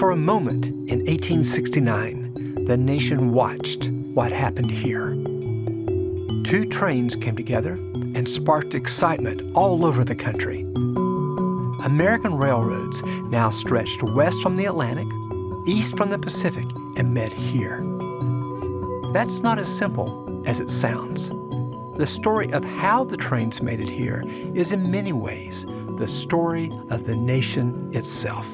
For a moment in 1869, the nation watched what happened here. Two trains came together and sparked excitement all over the country. American railroads now stretched west from the Atlantic, east from the Pacific, and met here. That's not as simple as it sounds. The story of how the trains made it here is in many ways the story of the nation itself.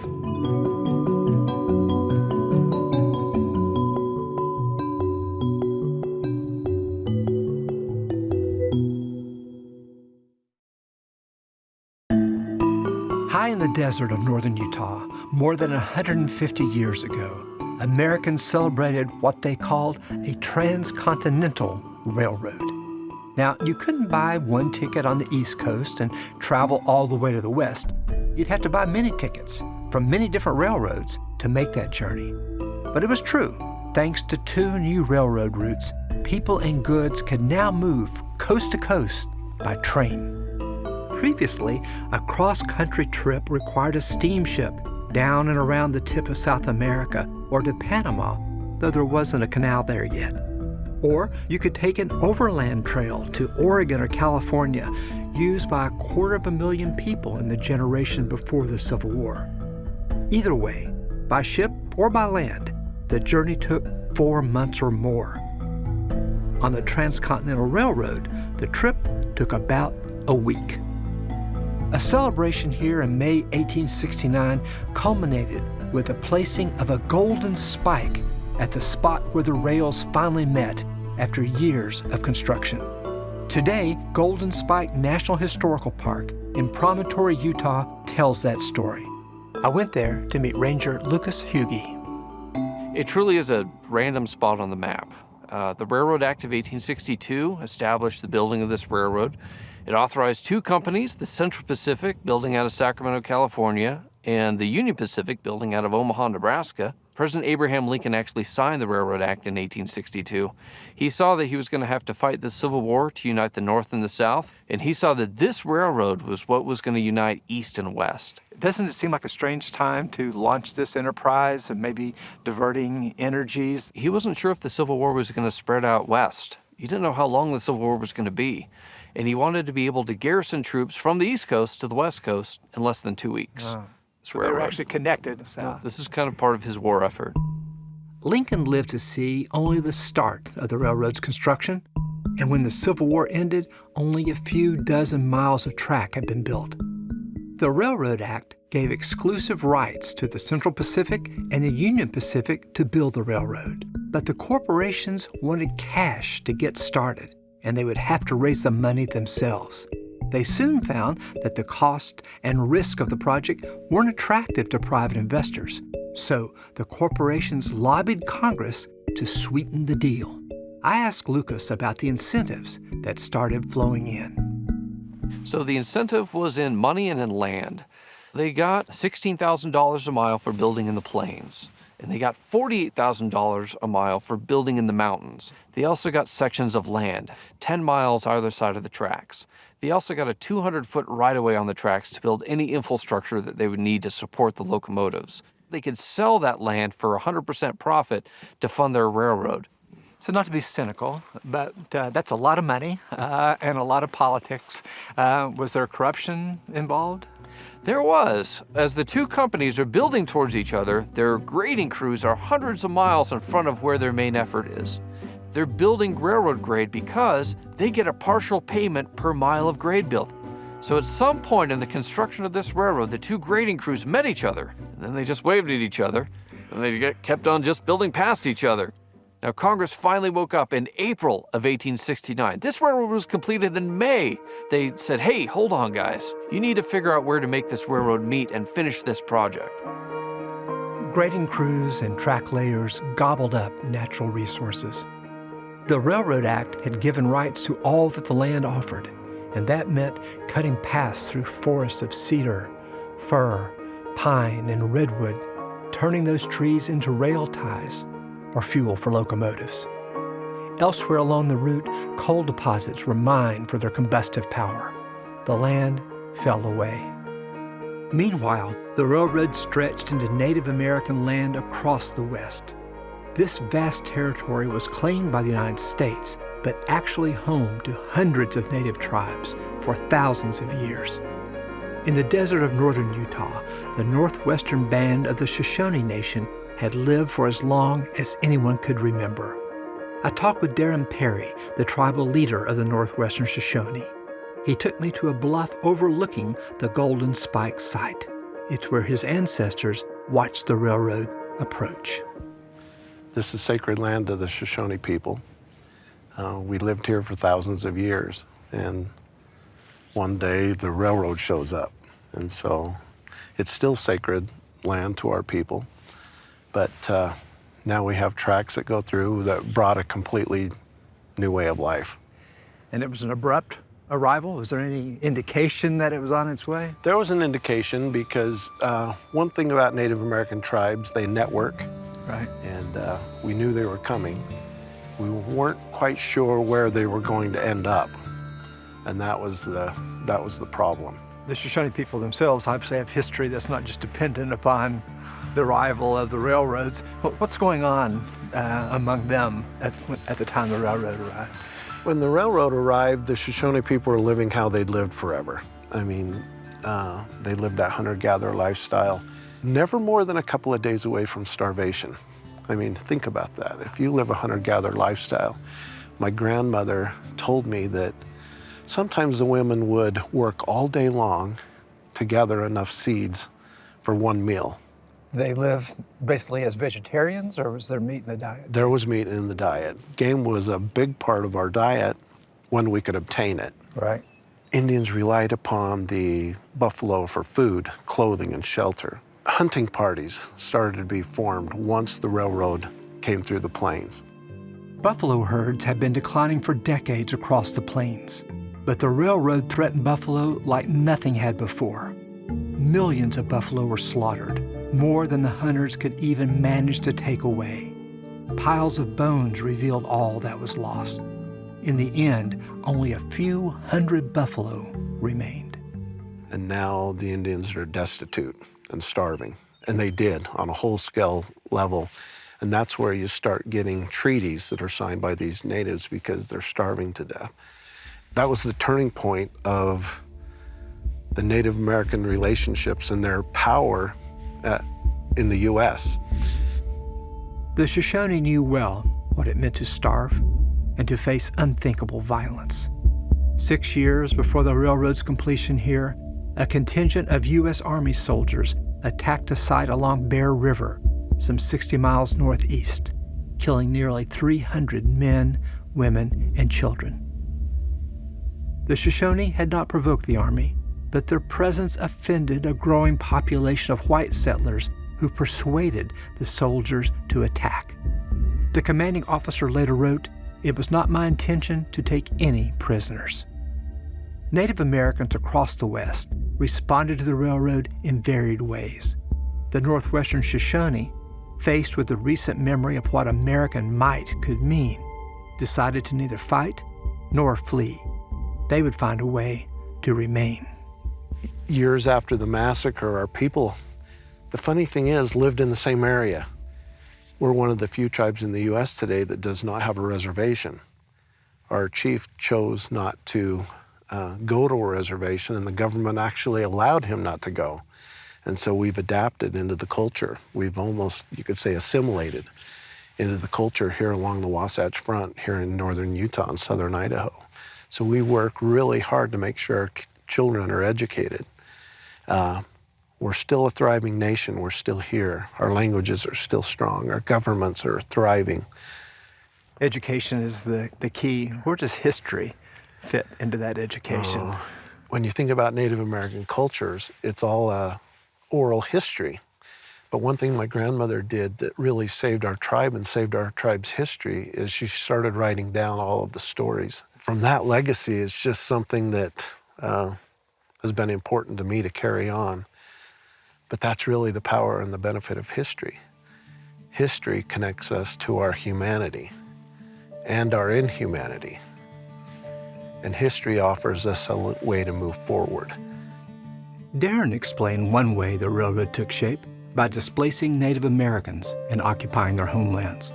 High in the desert of northern Utah, more than 150 years ago, Americans celebrated what they called a transcontinental railroad. Now, you couldn't buy one ticket on the East Coast and travel all the way to the West. You'd have to buy many tickets from many different railroads to make that journey. But it was true. Thanks to two new railroad routes, people and goods could now move coast to coast by train. Previously, a cross-country trip required a steamship down and around the tip of South America or to Panama, though there wasn't a canal there yet. Or you could take an overland trail to Oregon or California, used by 250,000 people in the generation before the Civil War. Either way, by ship or by land, the journey took 4 months or more. On the Transcontinental Railroad, the trip took about a week. A celebration here in May 1869 culminated with the placing of a golden spike at the spot where the rails finally met after years of construction. Today, Golden Spike National Historical Park in Promontory, Utah tells that story. I went there to meet Ranger Lucas Hugie. It truly is a random spot on the map. The Railroad Act of 1862 established the building of this railroad. It authorized two companies, the Central Pacific, building out of Sacramento, California, and the Union Pacific, building out of Omaha, Nebraska. President Abraham Lincoln actually signed the Railroad Act in 1862. He saw that he was going to have to fight the Civil War to unite the North and the South, and he saw that this railroad was what was going to unite East and West. Doesn't it seem like a strange time to launch this enterprise and maybe diverting energies? He wasn't sure if the Civil War was going to spread out west. He didn't know how long the Civil War was going to be, and he wanted to be able to garrison troops from the East Coast to the West Coast in less than 2 weeks. So they were actually connected. So. This is kind of part of his war effort. Lincoln lived to see only the start of the railroad's construction, and when the Civil War ended, only a few dozen miles of track had been built. The Railroad Act gave exclusive rights to the Central Pacific and the Union Pacific to build the railroad, but the corporations wanted cash to get started, and they would have to raise the money themselves. They soon found that the cost and risk of the project weren't attractive to private investors, so the corporations lobbied Congress to sweeten the deal. I asked Lucas about the incentives that started flowing in. So the incentive was in money and in land. They got $16,000 a mile for building in the plains, and they got $48,000 a mile for building in the mountains. They also got sections of land, 10 miles either side of the tracks. They also got a 200-foot right-of-way on the tracks to build any infrastructure that they would need to support the locomotives. They could sell that land for 100% profit to fund their railroad. So not to be cynical, but that's a lot of money and a lot of politics. Was there corruption involved? There was. As the two companies are building towards each other, their grading crews are hundreds of miles in front of where their main effort is. They're building railroad grade because they get a partial payment per mile of grade built. So at some point in the construction of this railroad, the two grading crews met each other, and then they just waved at each other, and they kept on just building past each other. Now, Congress finally woke up in April of 1869. This railroad was completed in May. They said, hey, hold on, guys. You need to figure out where to make this railroad meet and finish this project. Grading crews and track layers gobbled up natural resources. The Railroad Act had given rights to all that the land offered, and that meant cutting paths through forests of cedar, fir, pine, and redwood, turning those trees into rail ties or fuel for locomotives. Elsewhere along the route, coal deposits were mined for their combustive power. The land fell away. Meanwhile, The railroad stretched into Native American land across the West. This vast territory was claimed by the United States, but actually home to hundreds of native tribes for thousands of years. In the desert of northern Utah, the northwestern band of the Shoshone Nation had lived for as long as anyone could remember. I talked with Darren Perry, the tribal leader of the northwestern Shoshone. He took me to a bluff overlooking the Golden Spike site. It's where his ancestors watched the railroad approach. This is sacred land to the Shoshone people. We lived here for thousands of years, and one day the railroad shows up. And so it's still sacred land to our people, but now we have tracks that go through that brought a completely new way of life. And it was an abrupt arrival? Was there any indication that it was on its way? There was an indication because one thing about Native American tribes, they network. Right. And we knew they were coming. We weren't quite sure where they were going to end up, and that was the problem. The Shoshone people themselves obviously have history that's not just dependent upon the arrival of the railroads. What's going on among them at the time the railroad arrived? When the railroad arrived, the Shoshone people were living how they'd lived forever. I mean, they lived that hunter-gatherer lifestyle, never more than a couple of days away from starvation. I mean, think about that. If you live a hunter-gatherer lifestyle, my grandmother told me that sometimes the women would work all day long to gather enough seeds for one meal. They live basically as vegetarians, or was there meat in the diet? There was meat in the diet. Game was a big part of our diet when we could obtain it. Right. Indians relied upon the buffalo for food, clothing, and shelter. Hunting parties started to be formed once the railroad came through the plains. Buffalo herds had been declining for decades across the plains, but the railroad threatened buffalo like nothing had before. Millions of buffalo were slaughtered, more than the hunters could even manage to take away. Piles of bones revealed all that was lost. In the end, only a few hundred buffalo remained. And now the Indians are destitute and starving, and they did on a whole-scale level. And that's where you start getting treaties that are signed by these natives because they're starving to death. That was the turning point of the Native American relationships and their power in the U.S. The Shoshone knew well what it meant to starve and to face unthinkable violence. 6 years before the railroad's completion here, a contingent of U.S. Army soldiers attacked a site along Bear River, some 60 miles northeast, killing nearly 300 men, women, and children. The Shoshone had not provoked the Army, but their presence offended a growing population of white settlers who persuaded the soldiers to attack. The commanding officer later wrote, "It was not my intention to take any prisoners." Native Americans across the West responded to the railroad in varied ways. The northwestern Shoshone, faced with the recent memory of what American might could mean, decided to neither fight nor flee. They would find a way to remain. Years after the massacre, our people, the funny thing is, lived in the same area. We're one of the few tribes in the U.S. today that does not have a reservation. Our chief chose not to go to a reservation, and the government actually allowed him not to go. And so we've adapted into the culture. We've almost, you could say, assimilated into the culture here along the Wasatch Front, here in northern Utah and southern Idaho. So we work really hard to make sure our children are educated. We're still a thriving nation. We're still here. Our languages are still strong. Our governments are thriving. Education is the key. Where does history fit into that education? When you think about Native American cultures, it's all oral history. But one thing my grandmother did that really saved our tribe and saved our tribe's history is she started writing down all of the stories. From that legacy, it's just something that has been important to me to carry on. But that's really the power and the benefit of history. History connects us to our humanity and our inhumanity. And history offers us a way to move forward. Darren explained one way the railroad took shape by displacing Native Americans and occupying their homelands.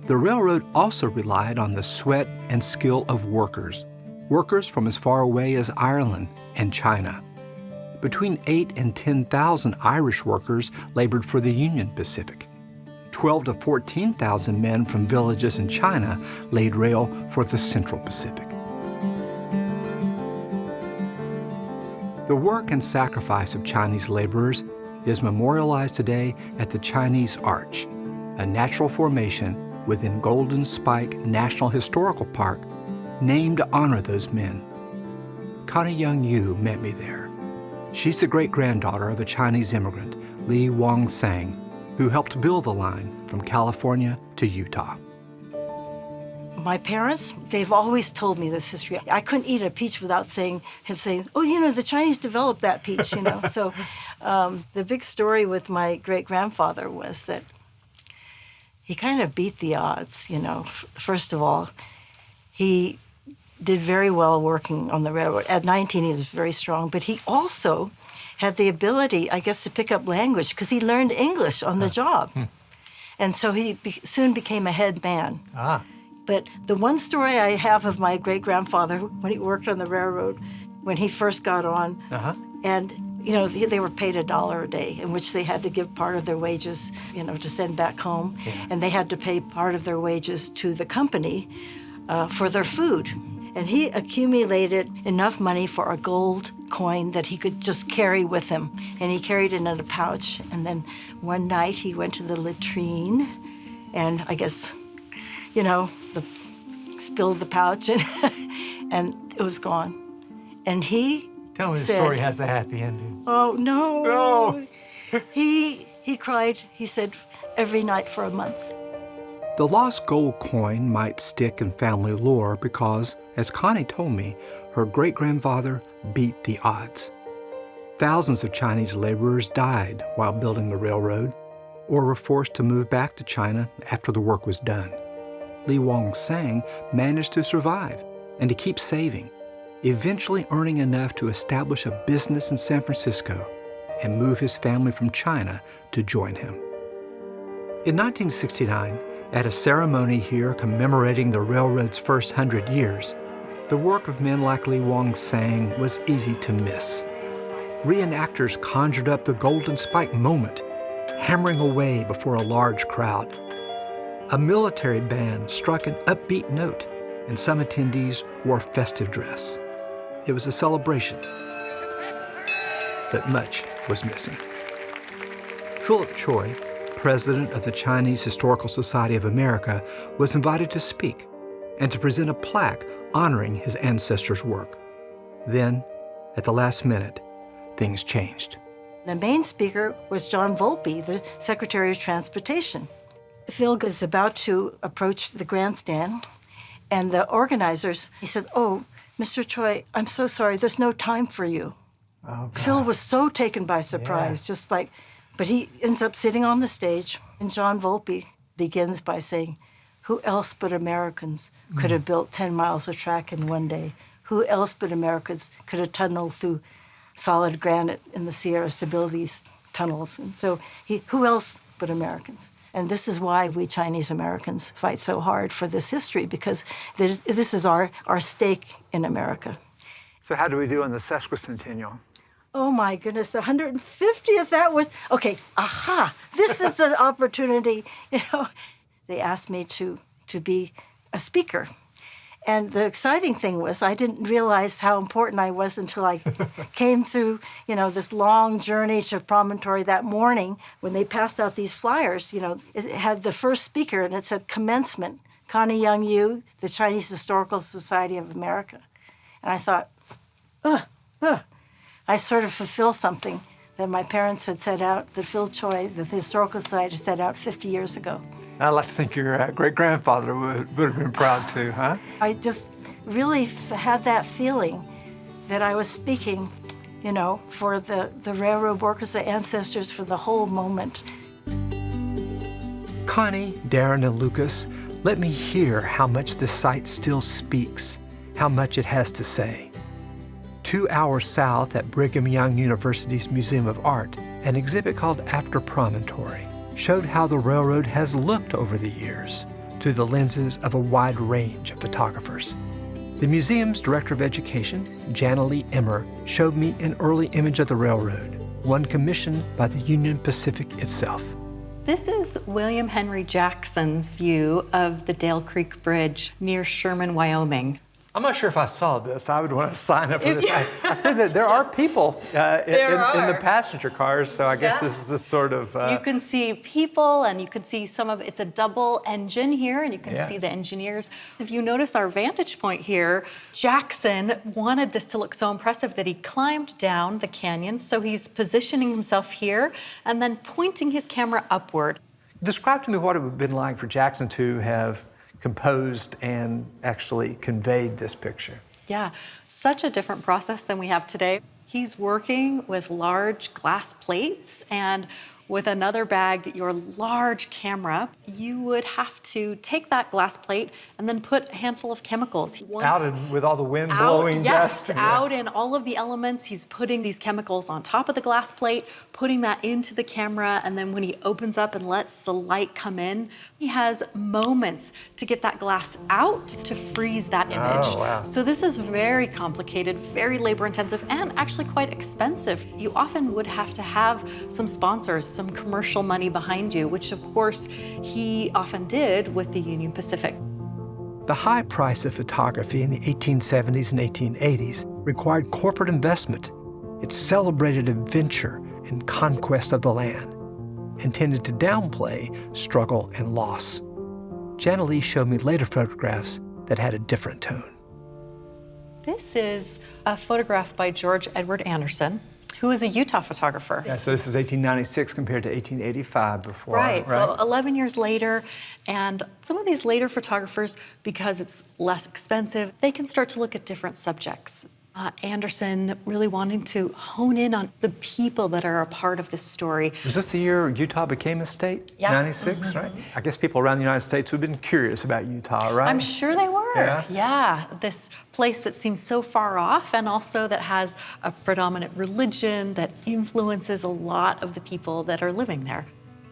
The railroad also relied on the sweat and skill of workers from as far away as Ireland and China. Between 8,000 and 10,000 Irish workers labored for the Union Pacific. 12,000 to 14,000 men from villages in China laid rail for the Central Pacific. The work and sacrifice of Chinese laborers is memorialized today at the Chinese Arch, a natural formation within Golden Spike National Historical Park named to honor those men. Connie Young Yu met me there. She's the great-granddaughter of a Chinese immigrant, Li Wongsang, who helped build the line from California to Utah. My parents, they've always told me this history. I couldn't eat a peach without him saying, oh, you know, the Chinese developed that peach, you know. So the big story with my great-grandfather was that he kind of beat the odds, you know. First of all, he did very well working on the railroad. At 19, he was very strong, but he also had the ability, I guess, to pick up language because he learned English on the job. And so he soon became a head man. But the one story I have of my great-grandfather when he worked on the railroad, when he first got on, and you know, they were paid $1 a day, in which they had to give part of their wages, you know, to send back home. And they had to pay part of their wages to the company for their food. And he accumulated enough money for a gold coin that he could just carry with him. And he carried it in a pouch. And then one night he went to the latrine and I guess, you know, spilled the pouch and it was gone. And he Tell me said, the story has a happy ending. Oh, no. No. He cried, he said, every night for a month. The lost gold coin might stick in family lore because, as Connie told me, her great-grandfather beat the odds. Thousands of Chinese laborers died while building the railroad or were forced to move back to China after the work was done. Li Wongsang managed to survive and to keep saving, eventually earning enough to establish a business in San Francisco and move his family from China to join him. In 1969, at a ceremony here commemorating the railroad's first 100 years, the work of men like Li Wongsang was easy to miss. Reenactors conjured up the Golden Spike moment, hammering away before a large crowd. A military band struck an upbeat note, and some attendees wore festive dress. It was a celebration, but much was missing. Philip Choi, president of the Chinese Historical Society of America, was invited to speak and to present a plaque honoring his ancestors' work. Then, at the last minute, things changed. The main speaker was John Volpe, the Secretary of Transportation. Phil is about to approach the grandstand, and the organizers, he said, oh, Mr. Choi, I'm so sorry, there's no time for you. Oh, Phil was so taken by surprise, but he ends up sitting on the stage, and John Volpe begins by saying, who else but Americans could have built 10 miles of track in one day? Who else but Americans could have tunneled through solid granite in the Sierras to build these tunnels? And so who else but Americans? And this is why we Chinese Americans fight so hard for this history, because this is our stake in America. So how do we do on the sesquicentennial? Oh my goodness, the 150th, that was, okay, this is the opportunity. You know, they asked me to be a speaker. And the exciting thing was I didn't realize how important I was until I came through, you know, this long journey to Promontory that morning when they passed out these flyers. You know, it had the first speaker and it said commencement, Connie Young Yu, the Chinese Historical Society of America. And I thought, I sort of fulfill something that my parents had set out, that Phil Choi, the Historical Society, set out 50 years ago. I'd like to think your great-grandfather would have been proud too, huh? I just really had that feeling that I was speaking, you know, for the railroad workers, the ancestors, for the whole moment. Connie, Darren, and Lucas, let me hear how much the site still speaks, how much it has to say. 2 hours south at Brigham Young University's Museum of Art, an exhibit called After Promontory showed how the railroad has looked over the years through the lenses of a wide range of photographers. The museum's director of education, Jana Lee Emmer, showed me an early image of the railroad, one commissioned by the Union Pacific itself. This is William Henry Jackson's view of the Dale Creek Bridge near Sherman, Wyoming. I'm not sure if I saw this. I would want to sign up for this. I said that there are people in the passenger cars, so I guess this is the sort of... You can see people, and you can see some of it's a double engine here, and you can see the engineers. If you notice our vantage point here, Jackson wanted this to look so impressive that he climbed down the canyon, so he's positioning himself here and then pointing his camera upward. Describe to me what it would have been like for Jackson to have composed and actually conveyed this picture. Yeah, such a different process than we have today. He's working with large glass plates, and with another bag, your large camera, you would have to take that glass plate and then put a handful of chemicals. Out and with all the wind blowing dust. Yes, out in all of the elements. He's putting these chemicals on top of the glass plate, putting that into the camera, and then when he opens up and lets the light come in, he has moments to get that glass out to freeze that image. Oh, wow. So this is very complicated, very labor intensive, and actually quite expensive. You often would have to have some sponsors, some commercial money behind you, which of course he often did with the Union Pacific. The high price of photography in the 1870s and 1880s required corporate investment. It celebrated adventure and conquest of the land, and tended to downplay struggle and loss. Jana Lee showed me later photographs that had a different tone. This is a photograph by George Edward Anderson, who is a Utah photographer. Yeah, so this is 1896 compared to 1885 before. Right, so 11 years later, and some of these later photographers, because it's less expensive, they can start to look at different subjects. Anderson really wanting to hone in on the people that are a part of this story. Was this the year Utah became a state? Yeah. 96, right? I guess people around the United States would have been curious about Utah, right? I'm sure they were. Yeah? This place that seems so far off, and also that has a predominant religion that influences a lot of the people that are living there.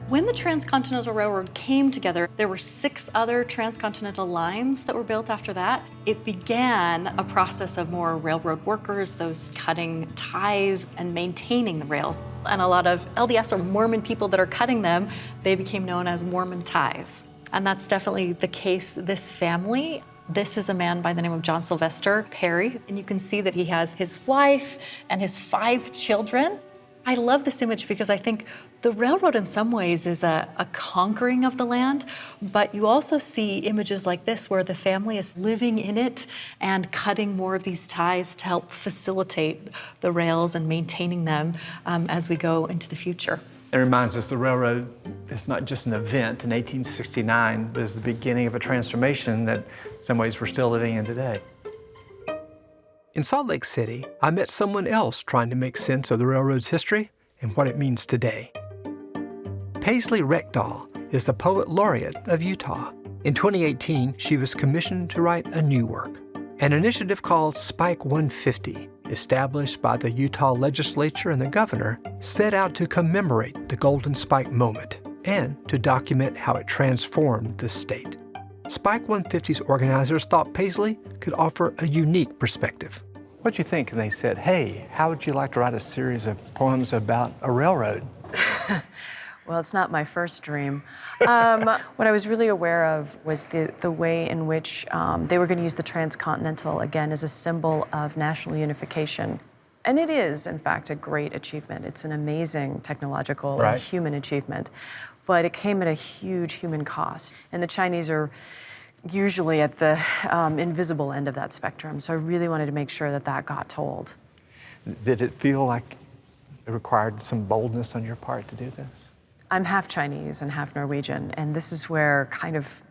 When the Transcontinental Railroad came together, there were 6 other transcontinental lines that were built after that. It began a process of more railroad workers, those cutting ties and maintaining the rails. And a lot of LDS or Mormon people that are cutting them, they became known as Mormon ties. And that's definitely the case. This family, this is a man by the name of John Sylvester Perry, and you can see that he has his wife and his 5 children. I love this image because I think the railroad in some ways is a conquering of the land, but you also see images like this where the family is living in it and cutting more of these ties to help facilitate the rails and maintaining them as we go into the future. It reminds us the railroad is not just an event in 1869, but is the beginning of a transformation that in some ways we're still living in today. In Salt Lake City, I met someone else trying to make sense of the railroad's history and what it means today. Paisley Reckdahl is the poet laureate of Utah. In 2018, she was commissioned to write a new work, an initiative called Spike 150, established by the Utah legislature and the governor, set out to commemorate the Golden Spike moment and to document how it transformed the state. Spike 150's organizers thought Paisley could offer a unique perspective. What'd you think? And they said, hey, how would you like to write a series of poems about a railroad? Well, it's not my first dream. What I was really aware of was the way in which they were going to use the Transcontinental, again, as a symbol of national unification. And it is, in fact, a great achievement. It's an amazing technological and human achievement. But it came at a huge human cost. And the Chinese are usually at the invisible end of that spectrum. So I really wanted to make sure that that got told. Did it feel like it required some boldness on your part to do this? I'm half Chinese and half Norwegian, and this is where kind of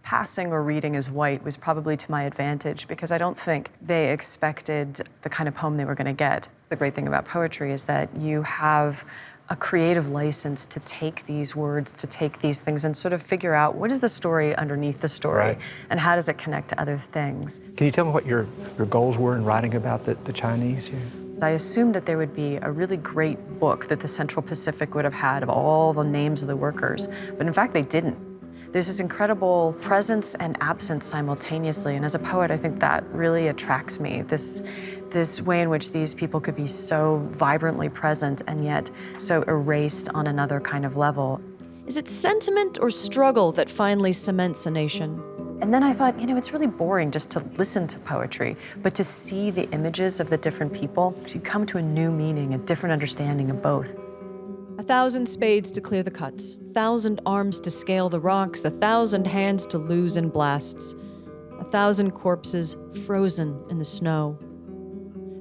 passing or reading as white was probably to my advantage, because I don't think they expected the kind of poem they were going to get. The great thing about poetry is that you have a creative license to take these words, to take these things and sort of figure out what is the story underneath the story Right. and how does it connect to other things. Can you tell me what your goals were in writing about the Chinese here? I assumed that there would be a really great book that the Central Pacific would have had of all the names of the workers, but in fact they didn't. There's this incredible presence and absence simultaneously, and as a poet, I think that really attracts me, this way in which these people could be so vibrantly present and yet so erased on another kind of level. Is it sentiment or struggle that finally cements a nation? And then I thought, it's really boring just to listen to poetry, but to see the images of the different people, you come to a new meaning, a different understanding of both. 1,000 spades to clear the cuts, 1,000 arms to scale the rocks, 1,000 hands to lose in blasts, 1,000 corpses frozen in the snow.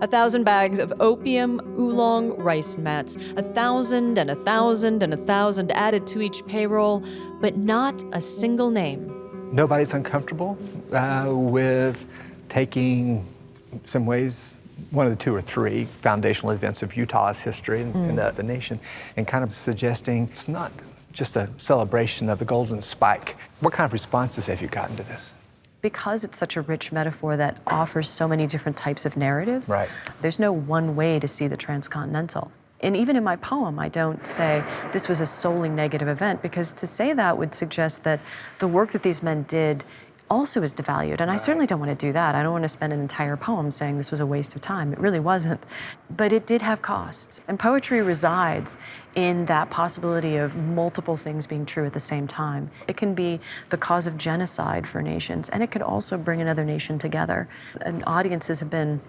1,000 bags of opium, oolong, rice mats, 1,000 and 1,000 and 1,000 added to each payroll, but not a single name. Nobody's uncomfortable with taking, in some ways, one of the two or three foundational events of Utah's history and the nation, and kind of suggesting it's not just a celebration of the Golden Spike. What kind of responses have you gotten to this? Because it's such a rich metaphor that offers so many different types of narratives, Right. There's no one way to see the transcontinental. And even in my poem, I don't say this was a solely negative event, because to say that would suggest that the work that these men did also is devalued. And I certainly don't want to do that. I don't want to spend an entire poem saying this was a waste of time. It really wasn't. But it did have costs. And poetry resides in that possibility of multiple things being true at the same time. It can be the cause of genocide for nations, and it could also bring another nation together. And audiences have been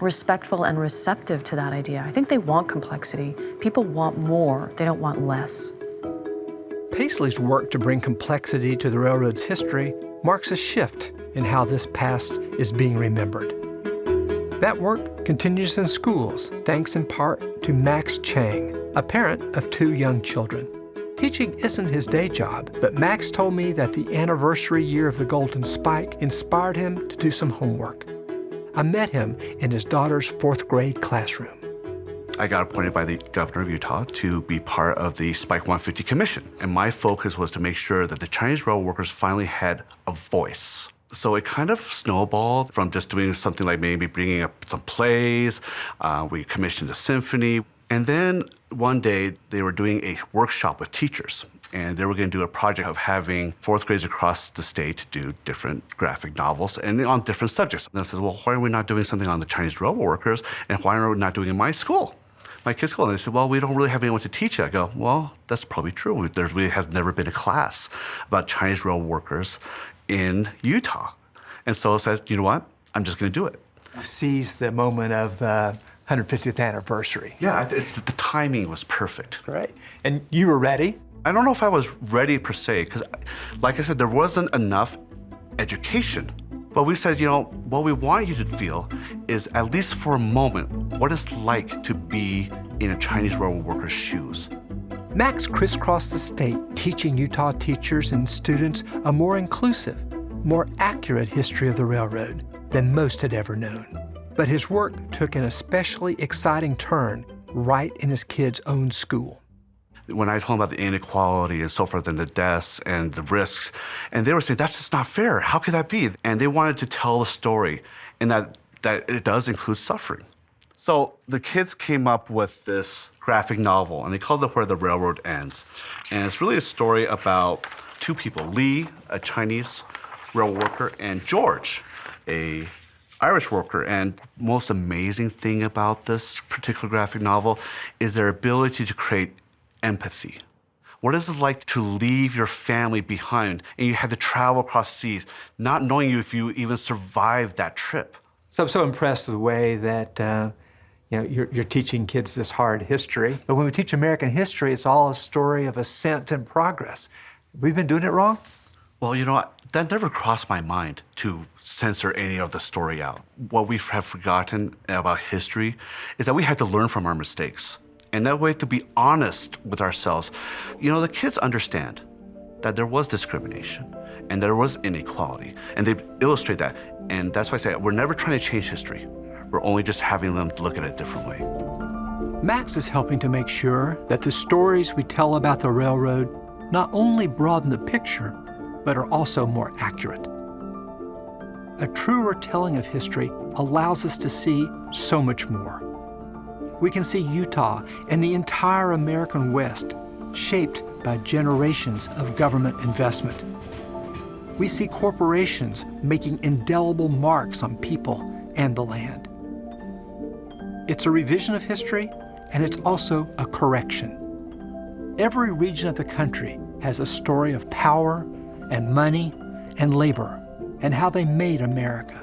respectful and receptive to that idea. I think they want complexity. People want more. They don't want less. Paisley's work to bring complexity to the railroad's history marks a shift in how this past is being remembered. That work continues in schools, thanks in part to Max Chang, a parent of 2 young children. Teaching isn't his day job, but Max told me that the anniversary year of the Golden Spike inspired him to do some homework. I met him in his daughter's 4th grade classroom. I got appointed by the governor of Utah to be part of the Spike 150 Commission. And my focus was to make sure that the Chinese rail workers finally had a voice. So it kind of snowballed from just doing something like maybe bringing up some plays. We commissioned a symphony. And then one day they were doing a workshop with teachers. And they were going to do a project of having 4th graders across the state do different graphic novels and on different subjects. And I said, well, why are we not doing something on the Chinese railroad workers? And why are we not doing it in my school? My kids' school. And they said, well, we don't really have anyone to teach it. I go, well, that's probably true. There really has never been a class about Chinese rail workers in Utah. And so I said, you know what? I'm just going to do it. Seize the moment of the 150th anniversary. Yeah, the timing was perfect. Right. And you were ready? I don't know if I was ready per se, because like I said, there wasn't enough education. But we said, what we want you to feel is, at least for a moment, what it's like to be in a Chinese railroad worker's shoes. Max crisscrossed the state, teaching Utah teachers and students a more inclusive, more accurate history of the railroad than most had ever known. But his work took an especially exciting turn right in his kids' own school. When I told them about the inequality and so forth and the deaths and the risks, and they were saying, that's just not fair. How could that be? And they wanted to tell the story, and that it does include suffering. So the kids came up with this graphic novel, and they called it Where the Railroad Ends. And it's really a story about 2 people, Lee, a Chinese rail worker, and George, a Irish worker. And most amazing thing about this particular graphic novel is their ability to create empathy. What is it like to leave your family behind and you had to travel across seas, not knowing if you even survived that trip? So I'm so impressed with the way that you're teaching kids this hard history. But when we teach American history, it's all a story of ascent and progress. We've been doing it wrong? Well, that never crossed my mind to censor any of the story out. What we have forgotten about history is that we had to learn from our mistakes. And that way to be honest with ourselves. The kids understand that there was discrimination and there was inequality, and they illustrate that. And that's why I say we're never trying to change history. We're only just having them look at it a different way. Max is helping to make sure that the stories we tell about the railroad not only broaden the picture, but are also more accurate. A truer telling of history allows us to see so much more. We can see Utah and the entire American West shaped by generations of government investment. We see corporations making indelible marks on people and the land. It's a revision of history, and it's also a correction. Every region of the country has a story of power and money and labor and how they made America.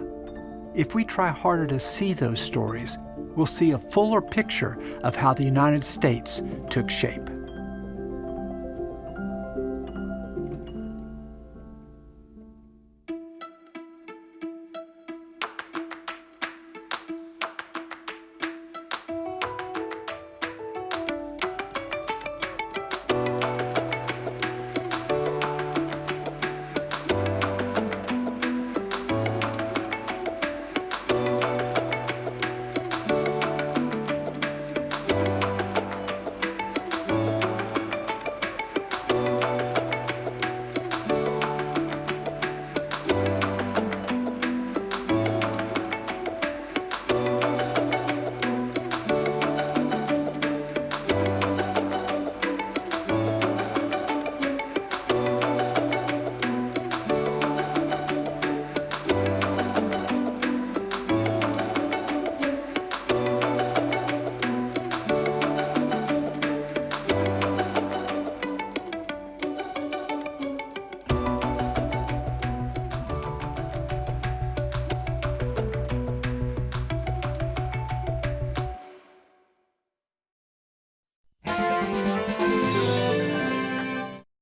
If we try harder to see those stories, we'll see a fuller picture of how the United States took shape.